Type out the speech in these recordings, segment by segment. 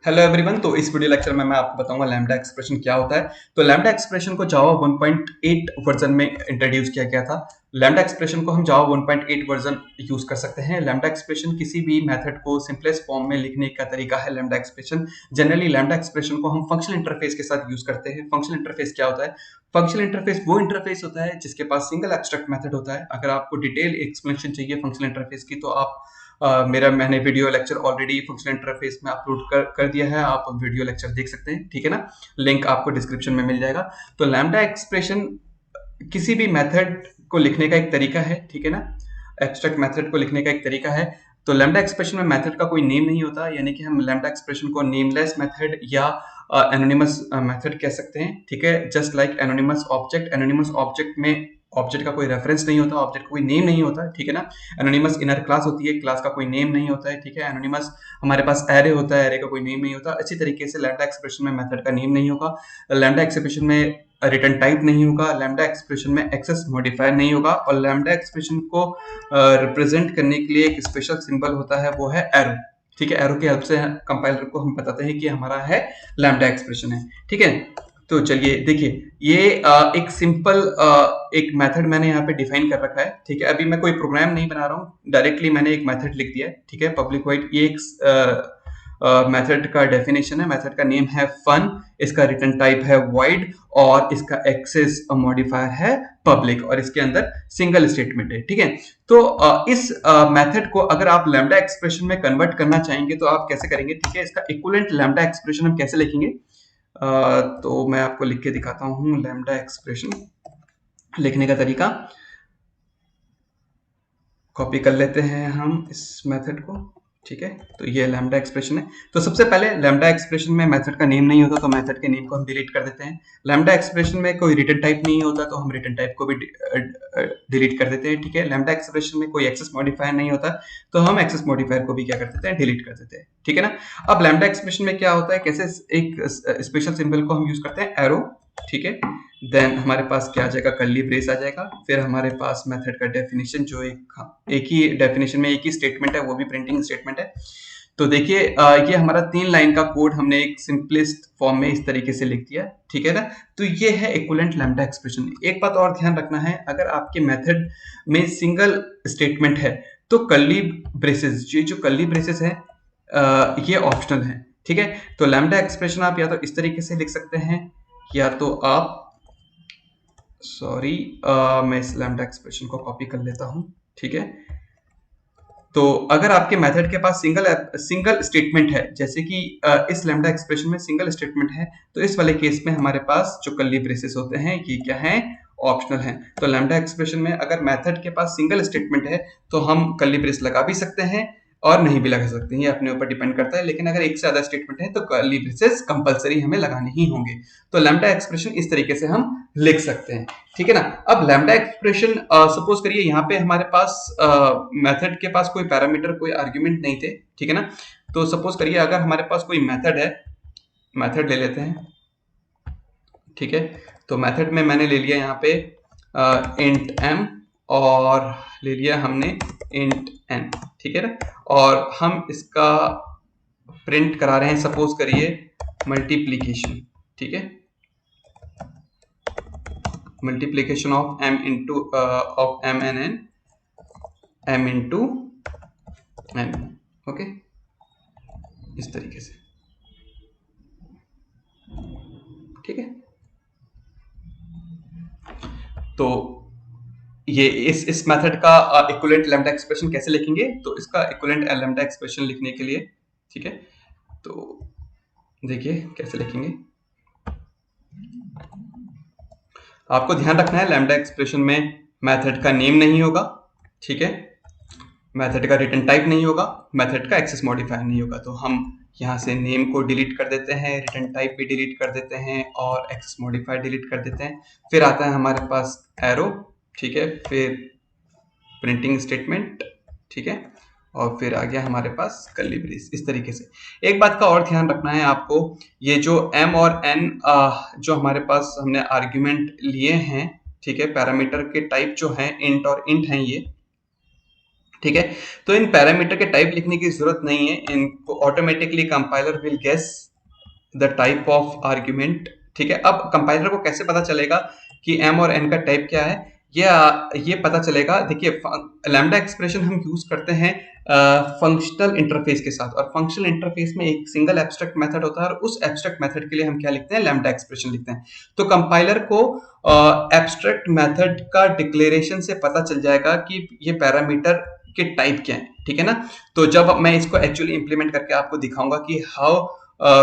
Hello everyone. तो इस video lecture में मैं आपको बताऊंगा लैम्डा एक्सप्रेशन क्या होता है। तो लैम्डा एक्सप्रेशन को जावा 1.8 वर्जन में इंट्रोड्यूस किया गया था। लैम्डा एक्सप्रेशन को हम जावा 1.8 वर्जन यूज कर सकते हैं। लैम्डा एक्सप्रेशन किसी भी मेथड को सिंपलेस्ट फॉर्म में लिखने का तरीका है lambda expression. Generally lambda expression को हम फंक्शनल इंटरफेस के साथ यूज करते हैं। फंक्शनल इंटरफेस क्या होता है? फंक्शनल इंटरफेस वो इंटरफेस होता है जिसके पास सिंगल एब्स्ट्रैक्ट मेथड होता है। अगर आपको डिटेल एक्सप्लेनेशन चाहिए फंक्शनल इंटरफेस की तो आप मैंने video lecture already functional interface में अपलोड कर दिया है, आप वीडियो लेक्चर देख सकते हैं, ठीक है ना। लिंक आपको डिस्क्रिप्शन में मिल जाएगा। तो लैम्डा एक्सप्रेशन किसी भी मेथड को लिखने का एक तरीका है, ठीक है ना। एब्स्ट्रैक्ट मेथड को लिखने का एक तरीका है। तो लैम्डा एक्सप्रेशन में मेथड का कोई नेम नहीं होता, यानी कि हम लैम्डा एक्सप्रेशन को नेमलेस मेथड या एनोनिमस मेथड कह सकते हैं, ठीक है। जस्ट लाइक एनोनिमस ऑब्जेक्ट में ऑब्जेक्ट का कोई रेफरेंस नहीं होता, ऑब्जेक्ट का कोई नेम नहीं होता, ठीक है ना। एनोनिमस इनर क्लास होती है, क्लास का कोई नेम नहीं होता है, ठीक है। एनोनिमस हमारे पास एरे होता है, एरे का कोई नेम नहीं होता। इसी तरीके से लैम्डा एक्सप्रेशन में मेथड का नेम नहीं होगा, लैम्डा एक्सप्रेशन में रिटर्न टाइप नहीं होगा, लैम्डा एक्सप्रेशन में एक्सेस मॉडिफायर नहीं होगा, और लैम्डा एक्सप्रेशन को रिप्रेजेंट करने के लिए एक स्पेशल सिंबल होता है, वो है एरो, ठीक है। एरो की हेल्प से कंपाइलर को हम बताते हैं कि हमारा है लैम्डा एक्सप्रेशन है, ठीक है। तो चलिए देखिए, ये एक सिंपल एक मेथड मैंने यहाँ पे डिफाइन कर रखा है, ठीक है। अभी मैं कोई प्रोग्राम नहीं बना रहा हूँ, डायरेक्टली मैंने एक मेथड लिख दिया है, ठीक है। पब्लिक वॉइड, ये एक मेथड का डेफिनेशन है, मेथड का नेम है फन, इसका रिटर्न टाइप है वॉइड, और इसका एक्सेस मॉडिफायर है पब्लिक, और इसके अंदर सिंगल स्टेटमेंट है, ठीक है। तो इस मेथड को अगर आप लैम्डा एक्सप्रेशन में कन्वर्ट करना चाहेंगे तो आप कैसे करेंगे, ठीक है। इसका इक्विवेलेंट लैम्डा एक्सप्रेशन हम कैसे लिखेंगे? तो मैं आपको लिख के दिखाता हूँ लैम्डा एक्सप्रेशन लिखने का तरीका। कॉपी कर लेते हैं हम इस मेथड को, ठीक है। तो ये लैम्डा एक्सप्रेशन है। तो सबसे पहले लैम्डा एक्सप्रेशन में मेथड का नेम नहीं होता, तो मेथड के नेम को हम डिलीट कर देते हैं। लैम्डा एक्सप्रेशन में कोई रिटर्न टाइप नहीं होता, तो हम रिटर्न टाइप को भी डिलीट कर देते हैं, ठीक है। लैम्डा एक्सप्रेशन में कोई एक्सेस मॉडिफायर नहीं होता, तो हम एक्सेस मॉडिफायर को भी क्या कर देते हैं, डिलीट कर देते हैं, ठीक है ना। अब लैम्डा एक्सप्रेशन में क्या होता है, कैसे एक स्पेशल सिंबल को हम यूज करते हैं, एरो, ठीक है। देन हमारे पास क्या आ जाएगा, कर्ली ब्रेस आ जाएगा। फिर हमारे पास मेथड का डेफिनेशन, जो एक ही डेफिनेशन में एक ही स्टेटमेंट है, वो भी प्रिंटिंग स्टेटमेंट है। तो देखिए ये हमारा 3 लाइन का कोड हमने एक सिंपलेस्ट फॉर्म में इस तरीके से लिख दिया, ठीक है ना। तो ये है इक्विवेलेंट लैम्डा एक्सप्रेशन। एक बात और ध्यान रखना है, अगर आपके मेथड में सिंगल स्टेटमेंट है तो कर्ली ब्रेसेस, ये जो कर्ली ब्रेसेस है ये ऑप्शनल है, ठीक है। तो लैम्डा एक्सप्रेशन आप या तो इस तरीके से लिख सकते हैं, या तो आप मैं इस लैम्डा एक्सप्रेशन को कॉपी कर लेता हूं, ठीक है। तो अगर आपके मेथड के पास सिंगल स्टेटमेंट है, जैसे कि इस लैम्डा एक्सप्रेशन में सिंगल स्टेटमेंट है, तो इस वाले केस में हमारे पास जो कर्ली ब्रेसेस होते हैं ये क्या है, ऑप्शनल है। तो लैम्डा एक्सप्रेशन में अगर मेथड के पास सिंगल स्टेटमेंट है तो हम कर्ली ब्रेस लगा भी सकते हैं और नहीं भी लगा सकते हैं, ये अपने ऊपर डिपेंड करता है। लेकिन अगर एक से ज्यादा स्टेटमेंट है तो कर्ली ब्रेसेस कंपलसरी हमें लगाने ही होंगे। तो लैम्डा एक्सप्रेशन इस तरीके से हम लिख सकते हैं, ठीक है ना। अब लैम्डा एक्सप्रेशन सपोज करिए यहाँ पे हमारे पास मेथड के पास कोई पैरामीटर, कोई आर्ग्यूमेंट नहीं थे, ठीक है ना। तो सपोज करिए अगर हमारे पास कोई मेथड है, मेथड ले लेते हैं, ठीक है। तो मेथड में मैंने ले लिया यहाँ पे इंट m, और ले लिया हमने इंट n, ठीक है ना। और हम इसका प्रिंट करा रहे हैं, सपोज करिए मल्टीप्लीकेशन, ठीक है। Multiplication of m into of m N n, m into n, okay, इस तरीके से, ठीक है। तो ये इस मेथड का इक्विवेलेंट लैम्डा एक्सप्रेशन कैसे लिखेंगे, तो इसका इक्विवेलेंट लैम्डा एक्सप्रेशन लिखने के लिए, ठीक है, तो देखिए कैसे लिखेंगे। आपको ध्यान रखना है लैम्डा एक्सप्रेशन में मेथड का नेम नहीं होगा, ठीक है, मेथड का रिटर्न टाइप नहीं होगा, मेथड का एक्सेस मॉडिफायर नहीं होगा। तो हम यहाँ से नेम को डिलीट कर देते हैं, रिटर्न टाइप भी डिलीट कर देते हैं, और एक्सेस मॉडिफायर डिलीट कर देते हैं। फिर आता है हमारे पास एरो, ठीक है, फिर प्रिंटिंग स्टेटमेंट, ठीक है, और फिर आ गया हमारे पास कर्ली ब्रेस, इस तरीके से। एक बात का और ध्यान रखना है आपको, ये जो m और n जो हमारे पास हमने आर्ग्यूमेंट लिए हैं, ठीक है, पैरामीटर के टाइप जो हैं इंट और इंट हैं ये, ठीक है। तो इन पैरामीटर के टाइप लिखने की जरूरत नहीं है, इनको automatically compiler will guess the type of argument. ठीक है, अब कंपाइलर को कैसे पता चलेगा कि m और n का टाइप क्या है? ये पता चलेगा, देखिए लैम्डा एक्सप्रेशन हम यूज करते हैं फंक्शनल इंटरफेस के साथ, और फंक्शनल इंटरफेस में एक सिंगल एब्स्ट्रैक्ट मेथड होता है, और उस एब्स्ट्रैक्ट मेथड के लिए हम क्या लिखते हैं? लैम्डा एक्सप्रेशन लिखते हैं। तो कंपाइलर को एब्स्ट्रैक्ट मेथड का डिक्लेरेशन से पता चल जाएगा कि ये पैरामीटर के टाइप क्या है। ठीक है ना? तो जब मैं इसको एक्चुअली इंप्लीमेंट करके आपको दिखाऊंगा कि how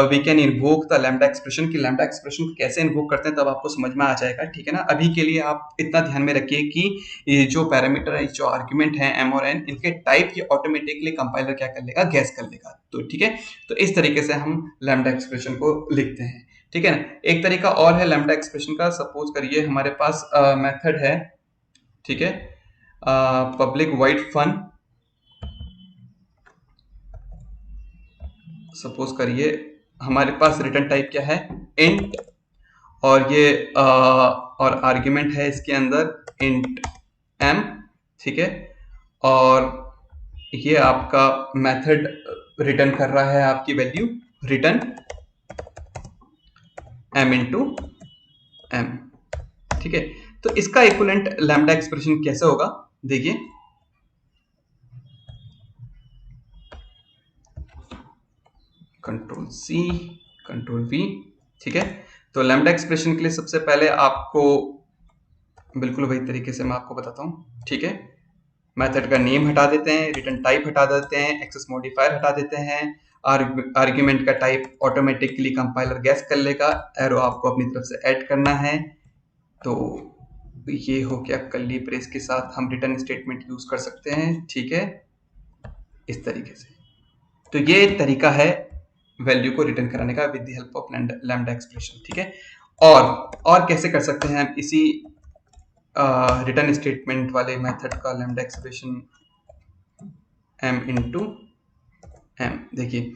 we can invoke the lambda expression, की लैम्डा एक्सप्रेशन को कैसे इन्वोक करते हैं, तब आपको समझ में आ जाएगा। ठीक है ना? अभी के लिए आप इतना ध्यान में रखिए कि ये जो पैरामीटर है, जो आर्ग्यूमेंट है m और n, इनके टाइप ये ऑटोमेटिकली कंपाइलर क्या कर लेगा? गैस कर लेगा। तो ठीक है, तो इस तरीके से हम लैम्डा एक्सप्रेशन को लिखते हैं। ठीक है ना? एक तरीका और है लैम्डा एक्सप्रेशन का। सपोज करिए हमारे पास मेथड है, ठीक है, पब्लिक वाइड फन। सपोज करिए हमारे पास रिटर्न टाइप क्या है? इंट, और ये और आर्ग्यूमेंट है इसके अंदर इंट m। ठीक है, और ये आपका मेथड रिटर्न कर रहा है आपकी value return m into m। ठीक है, तो इसका इक्विवेलेंट लैम्डा एक्सप्रेशन कैसे होगा? देखिए, कंट्रोल C कंट्रोल V। ठीक है, तो लैम्डा एक्सप्रेशन के लिए सबसे पहले आपको बिल्कुल वही तरीके से मैं आपको बताता हूं। ठीक है, मेथड का नेम हटा देते हैं, रिटर्न टाइप हटा देते हैं, एक्सेस मॉडिफायर हटा देते हैं, आर्ग्यूमेंट का टाइप ऑटोमेटिकली कंपाइलर गैस कर लेगा, एरो आपको अपनी तरफ से ऐड करना है। तो ये हो गया, कर्ली ब्रेस के साथ हम रिटर्न स्टेटमेंट यूज कर सकते हैं। ठीक है, इस तरीके से। तो ये तरीका है वैल्यू को रिटर्न कराने का with the help of lambda expression. ठीक है, और कैसे कर सकते हैं हम इसी रिटर्न स्टेटमेंट वाले मेथड का lambda expression m into m। देखिए,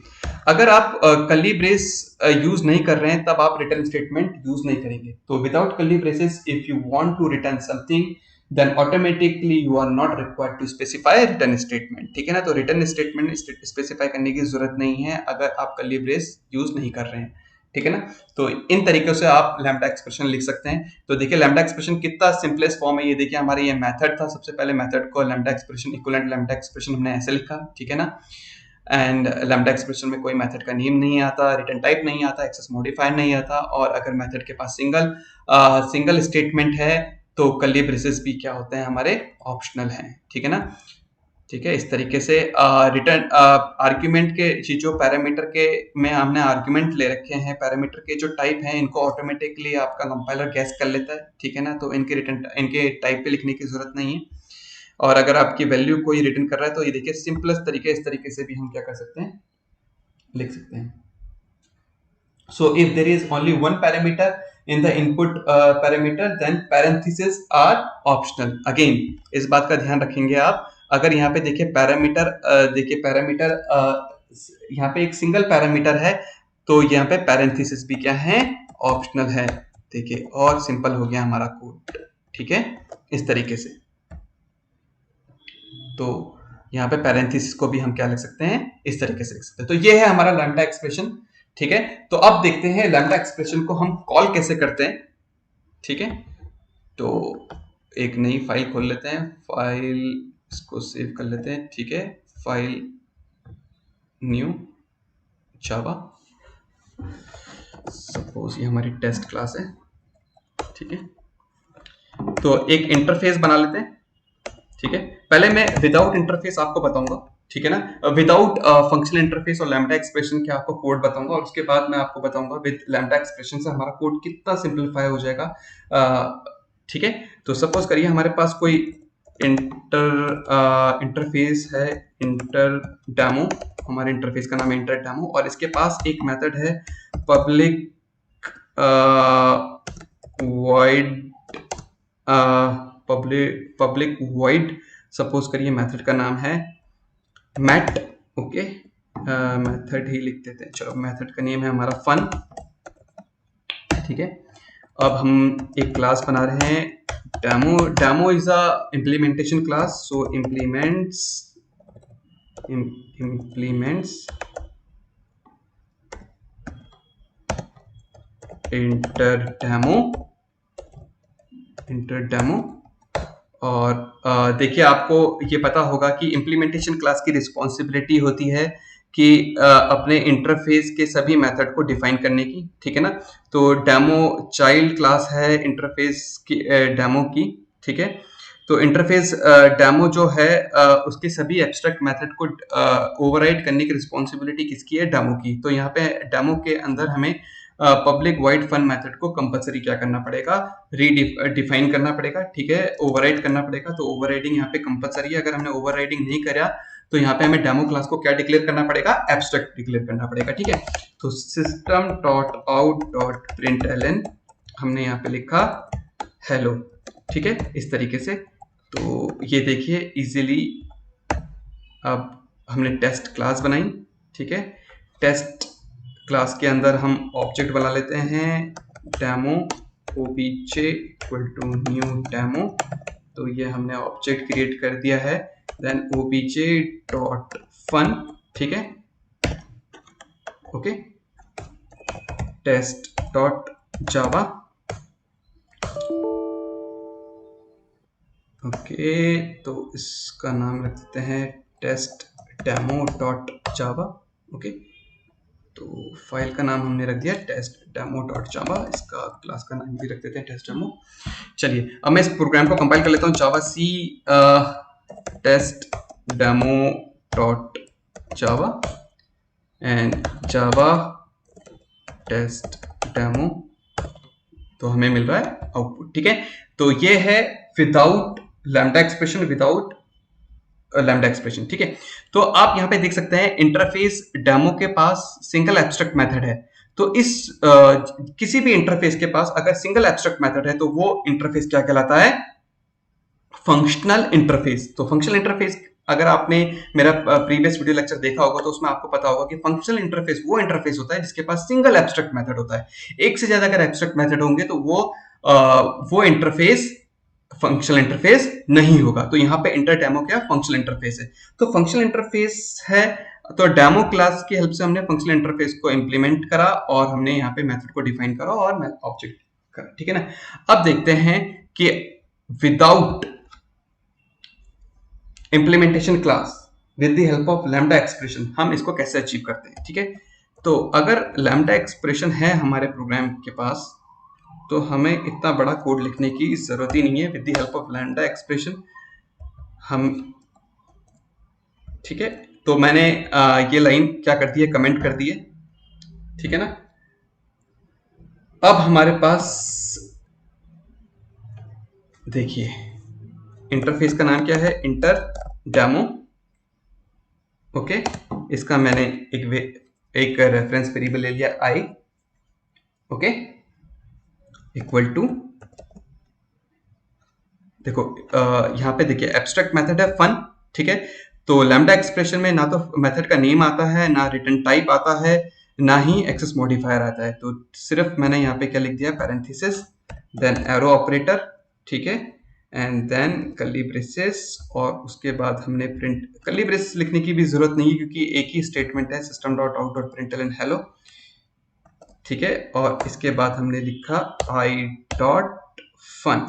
अगर आप कर्ली ब्रेस यूज नहीं कर रहे हैं तब आप रिटर्न स्टेटमेंट यूज नहीं करेंगे। तो without curly braces if you want to return something then automatically you are not required to specify return statement. ठीक है ना? तो रिटर्न स्टेटमेंट स्पेसिफाई करने की जरूरत नहीं है अगर आप कर्ली ब्रेस यूज नहीं कर रहे हैं। ठीक है ना? तो इन तरीकों से आप लैम्डा एक्सप्रेशन लिख सकते हैं। तो देखिए लैम्डा एक्सप्रेशन कितना सिंपलेस्ट फॉर्म है। ये देखिए, हमारा ये मेथड था, सबसे पहले मेथड को lambda expression equivalent lambda expression हमने ऐसे लिखा। ठीक है ना? एंड लैम्डा एक्सप्रेशन में कोई मेथड का नेम नहीं आता, रिटर्न टाइप नहीं आता, एक्सेस मॉडिफायर नहीं आता, और अगर मेथड के पास सिंगल स्टेटमेंट है तो कर्ली ब्रेसेस भी क्या होते हैं? हमारे ऑप्शनल हैं। ठीक है ना? ठीक है, इस तरीके से रिटर्न आर्ग्यूमेंट के जो पैरामीटर के में हमने आर्ग्यूमेंट ले रखे हैं, पैरामीटर के जो टाइप हैं, इनको ऑटोमेटिकली आपका कंपाइलर गैस कर लेता है। ठीक है ना? तो इनके टाइप पे लिखने की जरूरत नहीं है। और अगर आपकी वैल्यू कोई रिटर्न कर रहा है तो ये देखिए सिंपलेस्ट तरीके, इस तरीके से भी हम क्या कर सकते हैं? लिख सकते हैं। So if there is only one parameter in the input parameter, then parentheses are optional. Again, इस बात का ध्यान रखेंगे आप। अगर यहाँ पे देखिए पैरामीटर यहाँ पे एक सिंगल पैरामीटर है, तो यहाँ पे पैरेंथेसिस भी क्या है? ऑप्शनल है। देखिए, और सिंपल हो गया हमारा कोड। ठीक है, इस तरीके से। तो यहाँ पे पैरेंथेसिस को भी हम क्या लिख सकते हैं? इस तरीके से लिख सकते हैं। तो ये है हमारा लैम्डा एक्सप्रेशन। ठीक है, तो अब देखते हैं लैम्डा एक्सप्रेशन को हम कॉल कैसे करते हैं। ठीक है, तो एक नई फाइल खोल लेते हैं, फाइल इसको सेव कर लेते हैं। ठीक है, फाइल न्यू जावा, सपोज ये हमारी टेस्ट क्लास है। ठीक है, तो एक इंटरफेस बना लेते हैं। ठीक है, पहले मैं विदाउट इंटरफेस आपको बताऊंगा। ठीक है ना? विदाउट फंक्शनल इंटरफेस और लैम्डा एक्सप्रेशन के आपको कोड बताऊंगा, और उसके बाद मैं आपको बताऊंगा विद लैम्डा एक्सप्रेशन से हमारा कोड कितना सिंपलीफाई हो जाएगा। ठीक है, तो सपोज करिए हमारे पास कोई इंटरफेस है, इंटर डेमो, हमारे इंटरफेस का नाम है इंटर डेमो, और इसके पास एक मेथड है public void public void. Suppose करिए मेथड का नाम है मैट। ओके, मेथड ही लिख देते हैं। चलो, मेथड का नेम है हमारा फन। ठीक है, अब हम एक क्लास बना रहे हैं demo. Demo is a implementation class, so implements implements inter demo और देखिए आपको ये पता होगा कि इम्प्लीमेंटेशन क्लास की रिस्पॉन्सिबिलिटी होती है कि अपने इंटरफेस के सभी मेथड को डिफाइन करने की, ठीक है ना। तो डेमो चाइल्ड क्लास है इंटरफेस की डेमो की, ठीक है। तो इंटरफेस डेमो जो है उसके सभी एब्स्ट्रैक्ट मेथड को ओवरराइड करने की रिस्पॉन्सिबिलिटी किसकी है, डेमो की। तो यहाँ पे डेमो के अंदर हमें पब्लिक वाइड फन मेथड को कंपलसरी क्या करना पड़ेगा, रीडिफाइन करना पड़ेगा, ठीक है, ओवरराइड करना पड़ेगा। तो ओवरराइडिंग यहाँ पे कंपलसरी है। अगर हमने ओवरराइडिंग नहीं करा तो यहाँ पे हमें डेमो क्लास को क्या डिक्लेयर करना पड़ेगा, एब्स्ट्रैक्ट डिक्लेयर करना पड़ेगा, ठीक है। तो system dot out dot println हमने यहाँ पे लिखा हेलो, ठीक है, इस तरीके से। तो ये देखिए इजीली अब हमने टेस्ट क्लास बनाई, ठीक है। टेस्ट क्लास के अंदर हम ऑब्जेक्ट बना लेते हैं demo OBJ equal to new demo. तो ये हमने ऑब्जेक्ट क्रिएट कर दिया है। देन ओबीजे डॉट फन, ठीक है, okay. Test dot Java, okay. तो इसका नाम रख देते हैं test demo dot Java, okay. तो फाइल का नाम हमने रख दिया टेस्ट डेमो डॉट जावा, इसका क्लास का नाम भी रख देते हैं टेस्ट डेमो। चलिए अब मैं इस प्रोग्राम को कंपाइल कर लेता हूँ। Javac test demo dot Java and Java test demo, तो हमें मिल रहा है आउटपुट, ठीक है। तो ये है without lambda expression, without lambda expression, ठीक है। तो आप यहाँ पे देख सकते हैं इंटरफेस डेमो के पास सिंगल एब्स्ट्रैक्ट मेथड है। तो इस किसी भी इंटरफेस के पास अगर सिंगल एब्स्ट्रैक्ट मेथड है तो वो इंटरफेस क्या कहलाता है, फंक्शनल इंटरफेस। तो फंक्शनल इंटरफेस अगर आपने मेरा प्रीवियस वीडियो लेक्चर देखा होगा तो उसमें आपको पता होगा कि फंक्शनल इंटरफेस वो इंटरफेस होता है जिसके पास सिंगल एब्स्ट्रैक्ट मेथड होता है। एक से ज्यादा अगर एब्स्ट्रैक्ट मेथड होंगे तो वो इंटरफेस फंक्शनल इंटरफेस नहीं होगा। तो यहाँ पे इंटर डेमो क्या फंक्शनल इंटरफेस है। तो फंक्शनल इंटरफेस है तो डेमो क्लास की हेल्प से हमने फंक्शनल इंटरफेस को इंप्लीमेंट करा और हमने यहाँ पे मेथड को डिफाइन करा और ऑब्जेक्ट करा, ठीक है ना। अब देखते हैं कि without implementation class with the help of lambda expression हम इसको कैसे अचीव करते हैं, ठीक है। तो अगर लैम्डा एक्सप्रेशन है हमारे प्रोग्राम के पास तो हमें इतना बड़ा कोड लिखने की जरूरत ही नहीं है। With the help of lambda expression हम, ठीक है। तो मैंने ये लाइन क्या कर दी है, कमेंट कर दी है, ठीक है ना। अब हमारे पास देखिए इंटरफेस का नाम क्या है, इंटर डेमो, ओके। इसका मैंने एक रेफरेंस वेरिएबल ले लिया आई, ओके, इक्वल टू, देखो यहाँ पे देखिए एब्स्ट्रैक्ट मेथड है फन, ठीक है। तो लैम्डा एक्सप्रेशन में ना तो मेथड का नेम आता है, ना रिटर्न टाइप आता है, ना ही एक्सेस मॉडिफायर आता है। तो सिर्फ मैंने यहाँ पे क्या लिख दिया, पैरेंथेसिस, देन एरो ऑपरेटर, ठीक है, एंड देन कर्ली ब्रेसेस, और उसके बाद हमने प्रिंट, कर्ली ब्रेसेस लिखने की भी जरूरत नहीं है क्योंकि एक ही स्टेटमेंट है, system dot out dot println hello, ठीक है। और इसके बाद हमने लिखा आई डॉट फन,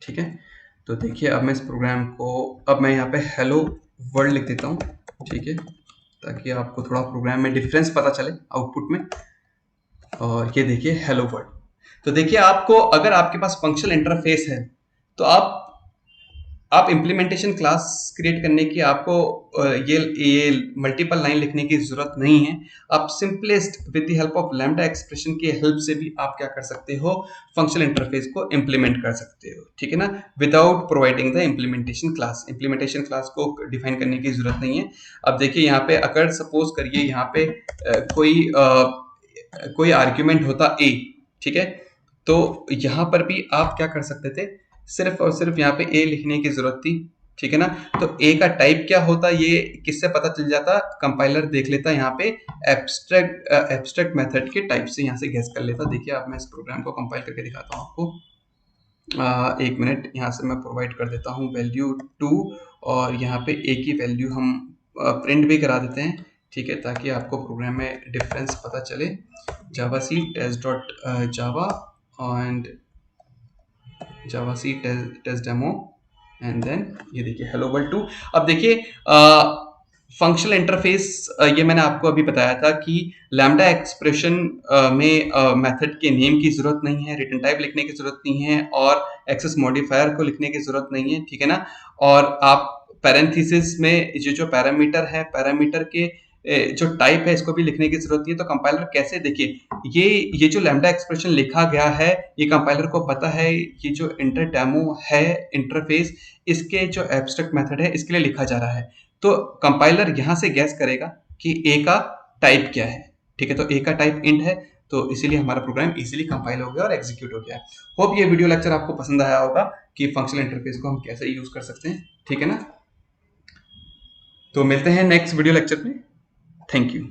ठीक है। तो देखिए अब मैं इस प्रोग्राम को, अब मैं यहाँ पे हेलो वर्ल्ड लिख देता हूँ, ठीक है, ताकि आपको थोड़ा प्रोग्राम में डिफरेंस पता चले आउटपुट में। और ये देखिए हेलो वर्ल्ड। तो देखिए आपको अगर आपके पास फंक्शनल इंटरफेस है तो आप इम्प्लीमेंटेशन क्लास क्रिएट करने की आपको ये मल्टीपल लाइन लिखने की जरूरत नहीं है। आप simplest with the help of lambda expression की हेल्प से भी आप क्या कर सकते हो, फंक्शनल इंटरफेस को इंप्लीमेंट कर सकते हो, ठीक है ना, without providing the implementation class. Implementation class को डिफाइन करने की जरूरत नहीं है। अब देखिए यहाँ पे अगर सपोज करिए यहाँ पे कोई आर्ग्यूमेंट होता ए, ठीक है, तो यहाँ पर भी आप क्या कर सकते थे, सिर्फ और सिर्फ यहाँ पे ए लिखने की जरूरत थी, ठीक है ना। तो ए का टाइप क्या होता ये किससे पता चल जाता, कंपाइलर देख लेता यहाँ पे एब्स्ट्रैक्ट मेथड के टाइप से यहाँ से गेस कर लेता। देखिए अब मैं इस प्रोग्राम को कंपाइल करके दिखाता हूँ आपको। एक मिनट, यहाँ से मैं प्रोवाइड कर देता हूँ वैल्यू 2 और यहाँ पे ए की वैल्यू हम प्रिंट भी करा देते हैं, ठीक है, ताकि आपको प्रोग्राम में डिफरेंस पता चले। Javac test dot Java and javac test demo and then ये देखिए हेलो वर्ल्ड 2। अब देखिए फंक्शनल इंटरफेस, ये मैंने आपको अभी बताया था कि लैम्डा एक्सप्रेशन में मेथड के नेम की जरूरत नहीं है, रिटर्न टाइप लिखने की जरूरत नहीं है और एक्सेस मॉडिफायर को लिखने की जरूरत नहीं है, ठीक है ना। और आप पैरेंथेसिस में ये जो पैरामीटर है, पैरामीटर के जो टाइप है, इसको भी लिखने की जरूरत नहीं है। तो कंपाइलर कैसे, देखिए ये जो लैम्डा एक्सप्रेशन लिखा गया है, ये कंपाइलर को पता है ये जो इंटर डेमो है इंटरफेस, इसके जो एब्स्ट्रैक्ट मेथड है इसके लिए लिखा जा रहा है। तो कंपाइलर यहाँ से गैस करेगा कि ए का टाइप क्या है, ठीक है। तो ए का टाइप इंट है, तो इसीलिए हमारा प्रोग्राम इजीली कंपाइल हो गया और एग्जीक्यूट हो गया। होप ये वीडियो लेक्चर आपको पसंद आया होगा कि फंक्शनल इंटरफेस को हम कैसे यूज कर सकते हैं, ठीक है ना। तो मिलते हैं नेक्स्ट वीडियो लेक्चर में। Thank you.